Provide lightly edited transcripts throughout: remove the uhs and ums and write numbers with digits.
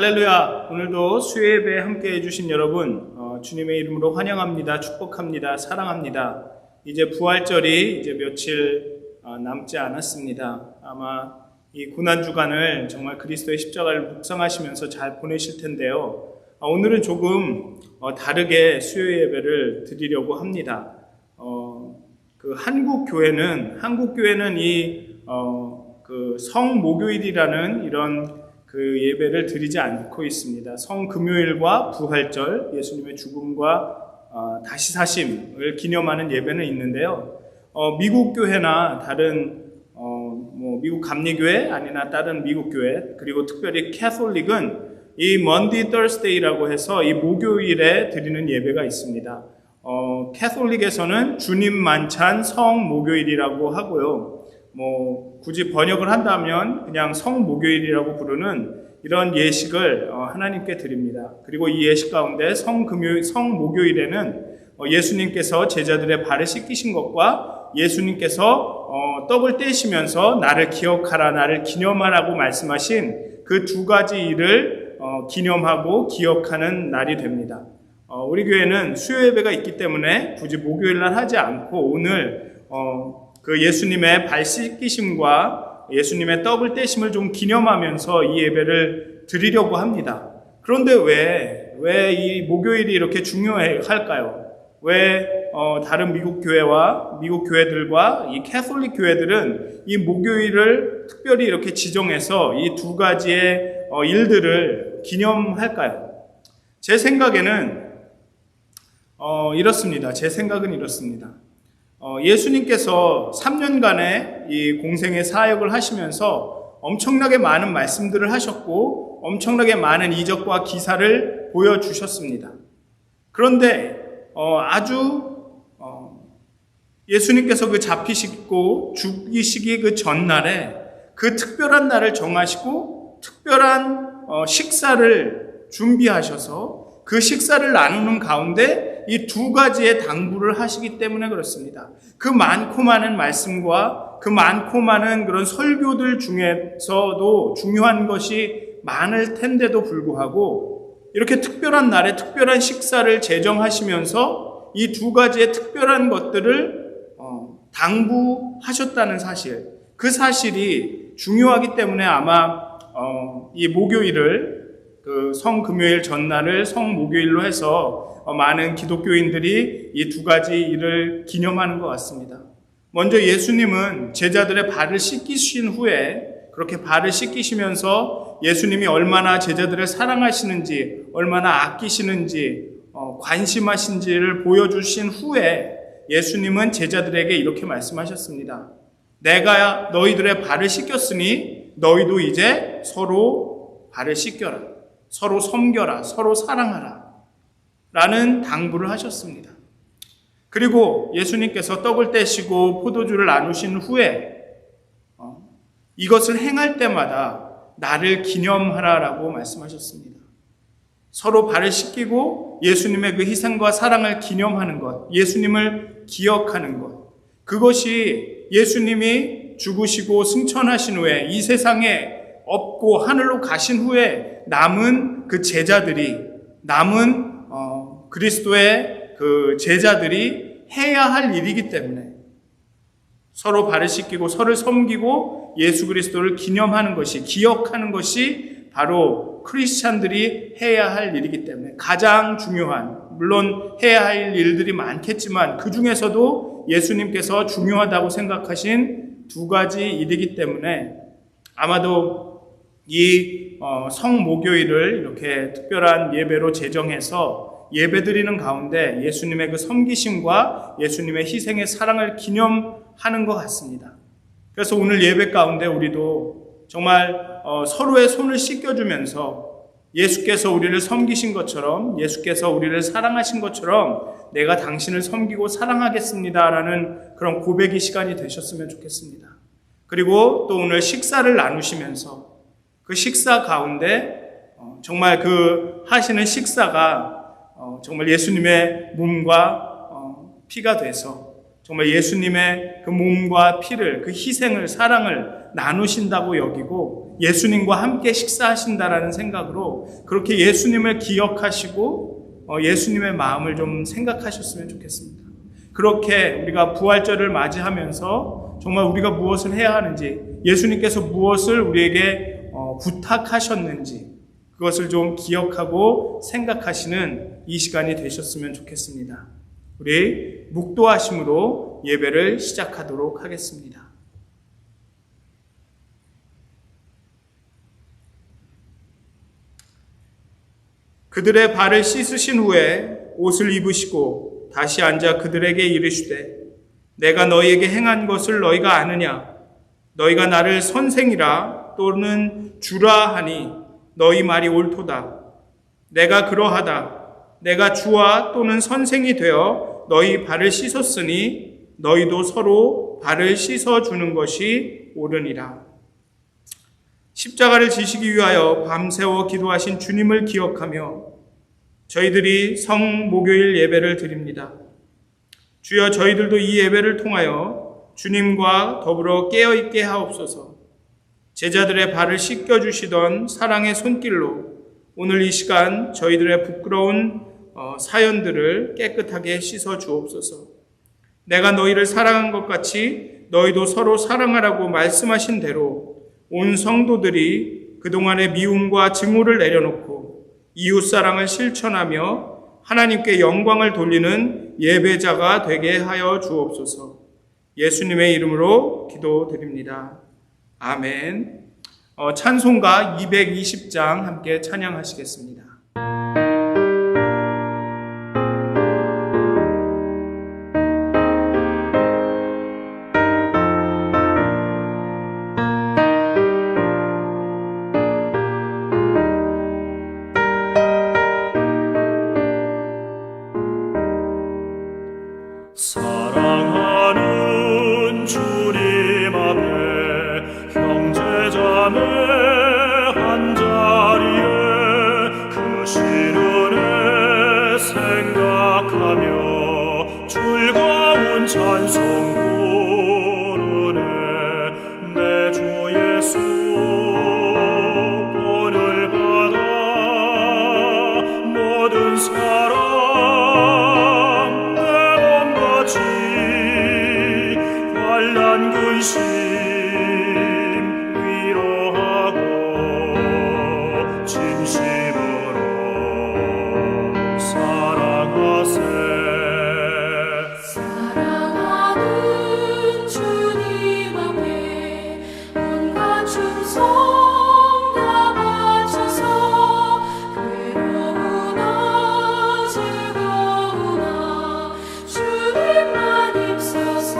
할렐루야. 오늘도 수요예배 함께 해주신 여러분 주님의 이름으로 환영합니다. 축복합니다. 사랑합니다. 이제 부활절이 이제 며칠 남지 않았습니다. 아마 이 고난주간을 정말 그리스도의 십자가를 묵상하시면서 잘 보내실 텐데요. 오늘은 조금 다르게 수요예배를 드리려고 합니다. 그 한국 교회는 그 성목요일이라는 이런 그 예배를 드리지 않고 있습니다. 성금요일과 부활절, 예수님의 죽음과 다시 사심을 기념하는 예배는 있는데요. 미국 교회나 다른 미국 감리교회 아니나 다른 미국 교회, 그리고 특별히 캐톨릭은 이 먼디 더스데이라고 해서 이 목요일에 드리는 예배가 있습니다. 캐톨릭에서는 주님 만찬 성목요일이라고 하고요. 굳이 번역을 한다면 그냥 성목요일이라고 부르는 이런 예식을 하나님께 드립니다. 그리고 이 예식 가운데 성목요일에는 예수님께서 제자들의 발을 씻기신 것과 예수님께서 떡을 떼시면서 나를 기억하라, 나를 기념하라고 말씀하신 그 두 가지 일을 기념하고 기억하는 날이 됩니다. 우리 교회는 수요예배가 있기 때문에 굳이 목요일날 하지 않고 오늘 그 예수님의 발 씻기심과 예수님의 떡을 떼심을 좀 기념하면서 이 예배를 드리려고 합니다. 그런데 왜 이 목요일이 이렇게 중요할까요? 왜 다른 미국 교회와 미국 교회들과 이 캐톨릭 교회들은 이 목요일을 특별히 이렇게 지정해서 이 두 가지의 일들을 기념할까요? 제 생각은 이렇습니다. 예수님께서 3년간의 이 공생의 사역을 하시면서 엄청나게 많은 말씀들을 하셨고 엄청나게 많은 이적과 기사를 보여주셨습니다. 그런데 예수님께서 그 잡히시고 죽이시기 그 전날에 그 특별한 날을 정하시고 특별한 식사를 준비하셔서 그 식사를 나누는 가운데 이 두 가지의 당부를 하시기 때문에 그렇습니다. 그 많고 많은 말씀과 그 많고 많은 그런 설교들 중에서도 중요한 것이 많을 텐데도 불구하고 이렇게 특별한 날에 특별한 식사를 제정하시면서 이 두 가지의 특별한 것들을 당부하셨다는 사실, 그 사실이 중요하기 때문에 아마 이 목요일을 그 성금요일 전날을 성목요일로 해서 많은 기독교인들이 이 두 가지 일을 기념하는 것 같습니다. 먼저 예수님은 제자들의 발을 씻기신 후에 그렇게 발을 씻기시면서 예수님이 얼마나 제자들을 사랑하시는지, 얼마나 아끼시는지, 관심하신지를 보여주신 후에 예수님은 제자들에게 이렇게 말씀하셨습니다. 내가 너희들의 발을 씻겼으니 너희도 이제 서로 발을 씻겨라. 서로 섬겨라. 서로 사랑하라. 라는 당부를 하셨습니다. 그리고 예수님께서 떡을 떼시고 포도주를 나누신 후에 이것을 행할 때마다 나를 기념하라라고 말씀하셨습니다. 서로 발을 씻기고 예수님의 그 희생과 사랑을 기념하는 것, 예수님을 기억하는 것, 그것이 예수님이 죽으시고 승천하신 후에 이 세상에 없고 하늘로 가신 후에 남은 그 제자들이, 남은 그리스도의 그 제자들이 해야 할 일이기 때문에 서로 발을 씻기고 서로 섬기고 예수 그리스도를 기념하는 것이, 기억하는 것이 바로 크리스찬들이 해야 할 일이기 때문에 가장 중요한, 물론 해야 할 일들이 많겠지만 그 중에서도 예수님께서 중요하다고 생각하신 두 가지 일이기 때문에 아마도 이 성목요일을 이렇게 특별한 예배로 제정해서 예배드리는 가운데 예수님의 그 섬기심과 예수님의 희생의 사랑을 기념하는 것 같습니다. 그래서 오늘 예배 가운데 우리도 정말 서로의 손을 씻겨주면서 예수께서 우리를 섬기신 것처럼, 예수께서 우리를 사랑하신 것처럼 내가 당신을 섬기고 사랑하겠습니다라는 그런 고백의 시간이 되셨으면 좋겠습니다. 그리고 또 오늘 식사를 나누시면서 그 식사 가운데 정말 그 하시는 식사가 정말 예수님의 몸과 피가 돼서 정말 예수님의 그 몸과 피를, 그 희생을, 사랑을 나누신다고 여기고 예수님과 함께 식사하신다라는 생각으로 그렇게 예수님을 기억하시고 예수님의 마음을 좀 생각하셨으면 좋겠습니다. 그렇게 우리가 부활절을 맞이하면서 정말 우리가 무엇을 해야 하는지, 예수님께서 무엇을 우리에게 부탁하셨는지 그것을 좀 기억하고 생각하시는 이 시간이 되셨으면 좋겠습니다. 우리 묵도하심으로 예배를 시작하도록 하겠습니다. 그들의 발을 씻으신 후에 옷을 입으시고 다시 앉아 그들에게 이르시되 내가 너희에게 행한 것을 너희가 아느냐? 너희가 나를 선생이라 또는 주라 하니 너희 말이 옳도다. 내가 그러하다. 내가 주와 또는 선생이 되어 너희 발을 씻었으니 너희도 서로 발을 씻어주는 것이 옳으니라. 십자가를 지시기 위하여 밤새워 기도하신 주님을 기억하며 저희들이 성목요일 예배를 드립니다. 주여, 저희들도 이 예배를 통하여 주님과 더불어 깨어있게 하옵소서. 제자들의 발을 씻겨주시던 사랑의 손길로 오늘 이 시간 저희들의 부끄러운 사연들을 깨끗하게 씻어 주옵소서. 내가 너희를 사랑한 것 같이 너희도 서로 사랑하라고 말씀하신 대로 온 성도들이 그동안의 미움과 증오를 내려놓고 이웃사랑을 실천하며 하나님께 영광을 돌리는 예배자가 되게 하여 주옵소서. 예수님의 이름으로 기도드립니다. 아멘. 찬송가 220장 함께 찬양하시겠습니다. 사랑하는 주님 앞에 형제자매 한자리에 그 시련에 생각하며 즐거운 찬송 부르네. 내 주 예수 본을 받아 모든 사랑 환난 근심 위로하고 진심으로 사랑하세. 사랑하는 주님 앞에 온갖 충성 다 바쳐서 괴로우나 즐거우나 주님만 입서서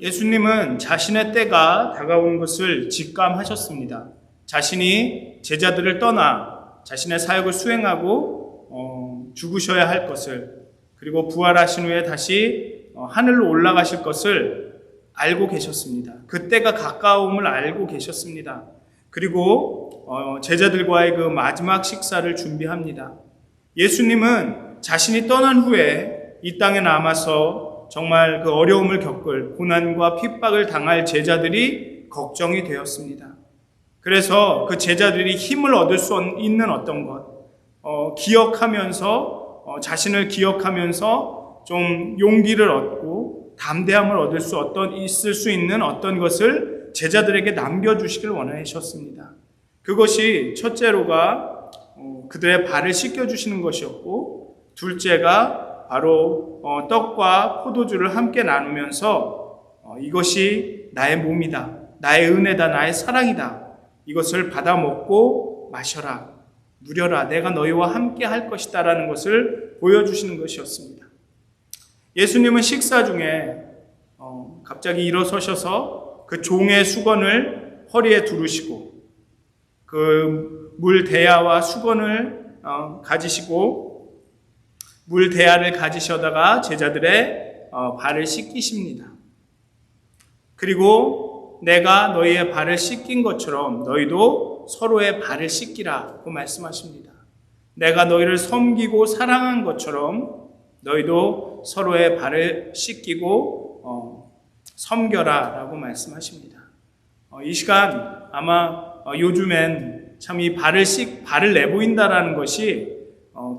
예수님은 자신의 때가 다가오는 것을 직감하셨습니다. 자신이 제자들을 떠나 자신의 사역을 수행하고 죽으셔야 할 것을, 그리고 부활하신 후에 다시 하늘로 올라가실 것을 알고 계셨습니다. 그때가 가까움을 알고 계셨습니다. 그리고 제자들과의 그 마지막 식사를 준비합니다. 예수님은 자신이 떠난 후에 이 땅에 남아서 정말 그 어려움을 겪을, 고난과 핍박을 당할 제자들이 걱정이 되었습니다. 그래서 그 제자들이 힘을 얻을 수 있는 어떤 것, 기억하면서, 자신을 기억하면서 좀 용기를 얻고 담대함을 얻을 수 있을 수 있는 어떤 것을 제자들에게 남겨주시길 원하셨습니다. 그것이 첫째로가 그들의 발을 씻겨주시는 것이었고, 둘째가 바로 떡과 포도주를 함께 나누면서 이것이 나의 몸이다, 나의 은혜다, 나의 사랑이다, 이것을 받아 먹고 마셔라, 누려라, 내가 너희와 함께 할 것이다 라는 것을 보여주시는 것이었습니다. 예수님은 식사 중에 갑자기 일어서셔서 그 종의 수건을 허리에 두르시고 그 물 대야와 수건을 가지시고 물 대야를 가지셔다가 제자들의 발을 씻기십니다. 그리고 내가 너희의 발을 씻긴 것처럼 너희도 서로의 발을 씻기라고 말씀하십니다. 내가 너희를 섬기고 사랑한 것처럼 너희도 서로의 발을 씻기고 섬겨라 라고 말씀하십니다. 이 시간 아마 요즘엔 참 이 발을 내보인다라는 것이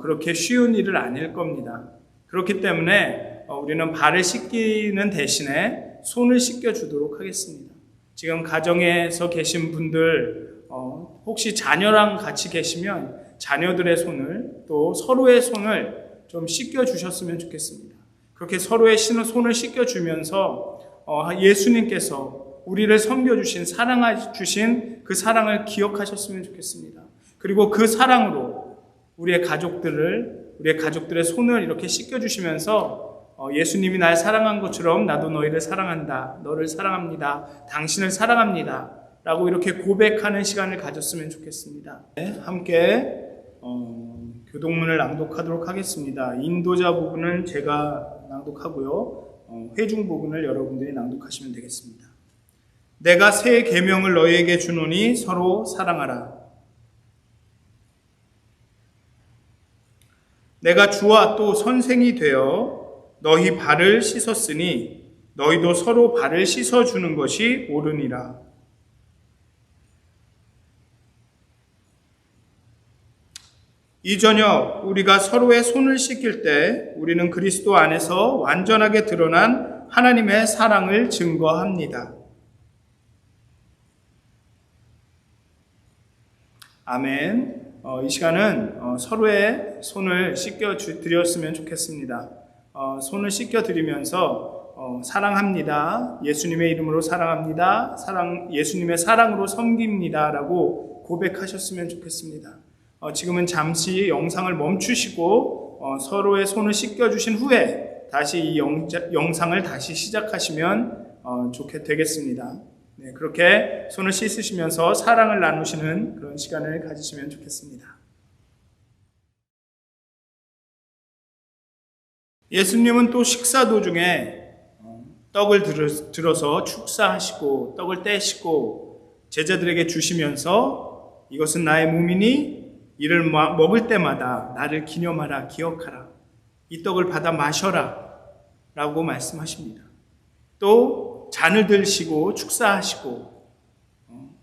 그렇게 쉬운 일은 아닐 겁니다. 그렇기 때문에 우리는 발을 씻기는 대신에 손을 씻겨주도록 하겠습니다. 지금 가정에서 계신 분들 혹시 자녀랑 같이 계시면 자녀들의 손을, 또 서로의 손을 좀 씻겨주셨으면 좋겠습니다. 그렇게 서로의 손을 씻겨주면서 예수님께서 우리를 섬겨주신, 사랑해주신 그 사랑을 기억하셨으면 좋겠습니다. 그리고 그 사랑으로 우리의 가족들의 손을 이렇게 씻겨주시면서 예수님이 날 사랑한 것처럼 나도 너희를 사랑한다, 너를 사랑합니다, 당신을 사랑합니다 라고 이렇게 고백하는 시간을 가졌으면 좋겠습니다. 함께 교동문을 낭독하도록 하겠습니다. 인도자 부분은 제가 낭독하고요, 회중 부분을 여러분들이 낭독하시면 되겠습니다. 내가 새 계명을 너희에게 주노니 서로 사랑하라. 내가 주와 또 선생이 되어 너희 발을 씻었으니 너희도 서로 발을 씻어주는 것이 옳으니라. 이 저녁 우리가 서로의 손을 씻길 때 우리는 그리스도 안에서 완전하게 드러난 하나님의 사랑을 증거합니다. 아멘. 이 시간은 서로의 손을 씻겨드렸으면 좋겠습니다. 손을 씻겨드리면서 사랑합니다, 예수님의 이름으로 사랑합니다, 예수님의 사랑으로 섬깁니다 라고 고백하셨으면 좋겠습니다. 지금은 잠시 영상을 멈추시고 서로의 손을 씻겨주신 후에 다시 이 영상을 다시 시작하시면 되겠습니다. 네, 그렇게 손을 씻으시면서 사랑을 나누시는 그런 시간을 가지시면 좋겠습니다. 예수님은 또 식사 도중에 떡을 들어서 축사하시고 떡을 떼시고 제자들에게 주시면서 이것은 나의 몸이니 이를 먹을 때마다 나를 기념하라, 기억하라, 이 떡을 받아 마셔라 라고 말씀하십니다. 또 잔을 들시고 축사하시고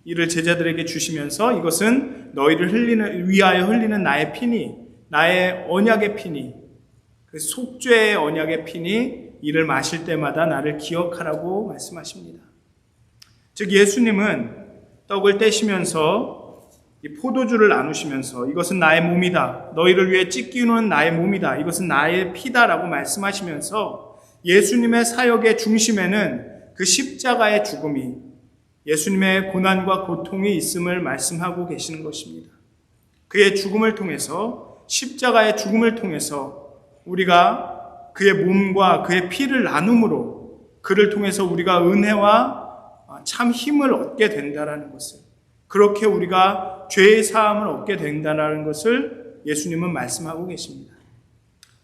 이를 제자들에게 주시면서 이것은 너희를 위하여 흘리는 나의 피니, 나의 언약의 피니, 그 속죄의 언약의 피니, 이를 마실 때마다 나를 기억하라고 말씀하십니다. 즉 예수님은 떡을 떼시면서 이 포도주를 나누시면서 이것은 나의 몸이다, 너희를 위해 찢기는 나의 몸이다, 이것은 나의 피다라고 말씀하시면서 예수님의 사역의 중심에는 그 십자가의 죽음이, 예수님의 고난과 고통이 있음을 말씀하고 계시는 것입니다. 그의 죽음을 통해서, 십자가의 죽음을 통해서 우리가 그의 몸과 그의 피를 나눔으로 그를 통해서 우리가 은혜와 참 힘을 얻게 된다는 것을, 그렇게 우리가 죄의 사함을 얻게 된다는 것을 예수님은 말씀하고 계십니다.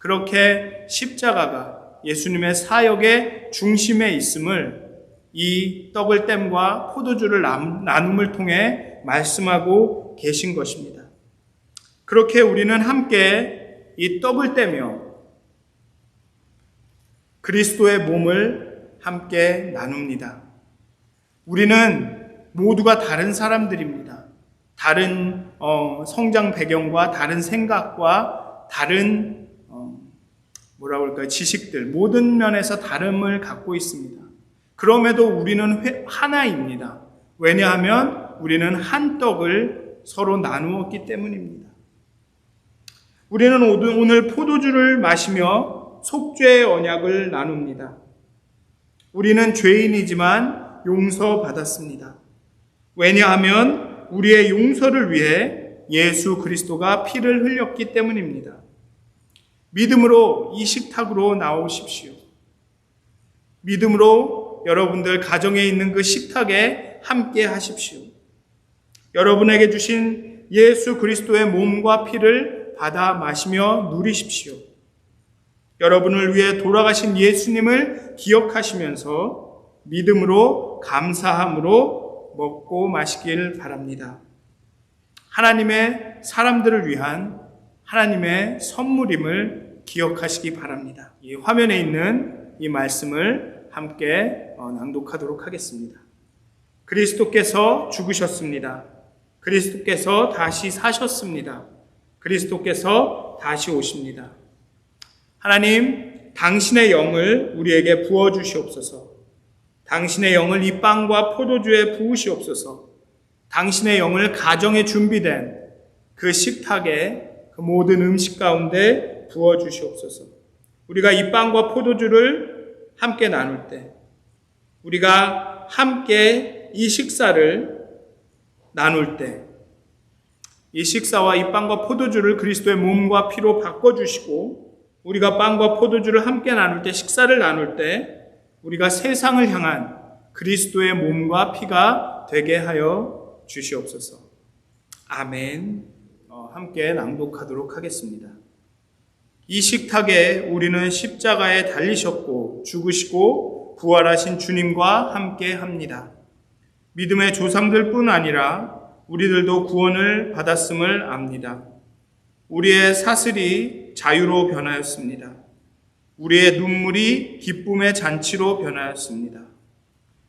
그렇게 십자가가 예수님의 사역의 중심에 있음을 이 떡을 땜과 포도주를 나눔을 통해 말씀하고 계신 것입니다. 그렇게 우리는 함께 이 떡을 떼며 그리스도의 몸을 함께 나눕니다. 우리는 모두가 다른 사람들입니다. 다른 성장 배경과 다른 생각과 다른 지식들, 모든 면에서 다름을 갖고 있습니다. 그럼에도 우리는 하나입니다. 왜냐하면 우리는 한 떡을 서로 나누었기 때문입니다. 우리는 오늘 포도주를 마시며 속죄의 언약을 나눕니다. 우리는 죄인이지만 용서받았습니다. 왜냐하면 우리의 용서를 위해 예수 그리스도가 피를 흘렸기 때문입니다. 믿음으로 이 식탁으로 나오십시오. 믿음으로 여러분들 가정에 있는 그 식탁에 함께 하십시오. 여러분에게 주신 예수 그리스도의 몸과 피를 받아 마시며 누리십시오. 여러분을 위해 돌아가신 예수님을 기억하시면서 믿음으로 감사함으로 먹고 마시길 바랍니다. 하나님의 사람들을 위한 하나님의 선물임을 기억하시기 바랍니다. 이 화면에 있는 이 말씀을 함께 낭독하도록 하겠습니다. 그리스도께서 죽으셨습니다. 그리스도께서 다시 사셨습니다. 그리스도께서 다시 오십니다. 하나님, 당신의 영을 우리에게 부어주시옵소서. 당신의 영을 이 빵과 포도주에 부으시옵소서. 당신의 영을 가정에 준비된 그 식탁에 그 모든 음식 가운데 부어주시옵소서. 우리가 이 빵과 포도주를 함께 나눌 때, 우리가 함께 이 식사를 나눌 때, 이 식사와 이 빵과 포도주를 그리스도의 몸과 피로 바꿔주시고, 우리가 빵과 포도주를 함께 나눌 때, 식사를 나눌 때, 우리가 세상을 향한 그리스도의 몸과 피가 되게 하여 주시옵소서. 아멘. 함께 낭독하도록 하겠습니다. 이 식탁에 우리는 십자가에 달리셨고 죽으시고 부활하신 주님과 함께 합니다. 믿음의 조상들뿐 아니라 우리들도 구원을 받았음을 압니다. 우리의 사슬이 자유로 변하였습니다. 우리의 눈물이 기쁨의 잔치로 변하였습니다.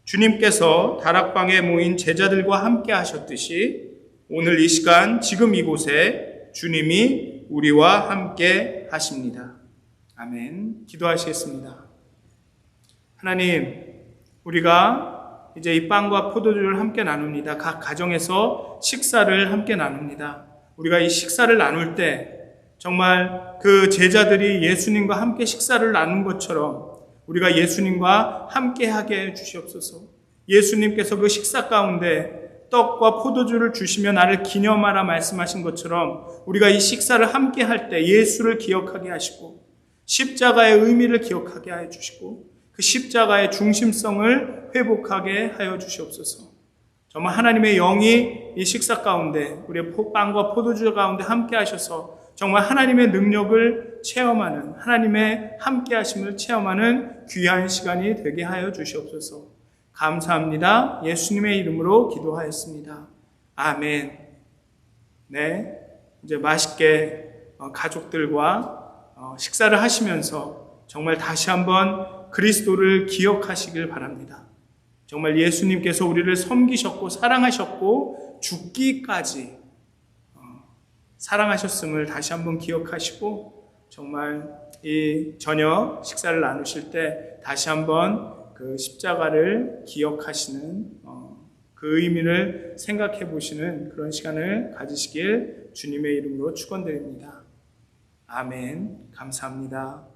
주님께서 다락방에 모인 제자들과 함께 하셨듯이 오늘 이 시간 지금 이곳에 주님이 우리와 함께 하십니다. 아멘. 기도하시겠습니다. 하나님, 우리가 이제 이 빵과 포도주를 함께 나눕니다. 각 가정에서 식사를 함께 나눕니다. 우리가 이 식사를 나눌 때 정말 그 제자들이 예수님과 함께 식사를 나눈 것처럼 우리가 예수님과 함께 하게 해 주시옵소서. 예수님께서 그 식사 가운데 떡과 포도주를 주시며 나를 기념하라 말씀하신 것처럼 우리가 이 식사를 함께 할 때 예수를 기억하게 하시고 십자가의 의미를 기억하게 하여 주시고 그 십자가의 중심성을 회복하게 하여 주시옵소서. 정말 하나님의 영이 이 식사 가운데 우리의 빵과 포도주 가운데 함께 하셔서 정말 하나님의 능력을 체험하는, 하나님의 함께 하심을 체험하는 귀한 시간이 되게 하여 주시옵소서. 감사합니다. 예수님의 이름으로 기도하였습니다. 아멘. 네, 이제 맛있게 가족들과 식사를 하시면서 정말 다시 한번 그리스도를 기억하시길 바랍니다. 정말 예수님께서 우리를 섬기셨고 사랑하셨고 죽기까지 사랑하셨음을 다시 한번 기억하시고 정말 이 저녁 식사를 나누실 때 다시 한번 그 십자가를 기억하시는 그 의미를 생각해 보시는 그런 시간을 가지시길 주님의 이름으로 축원드립니다. 아멘. 감사합니다.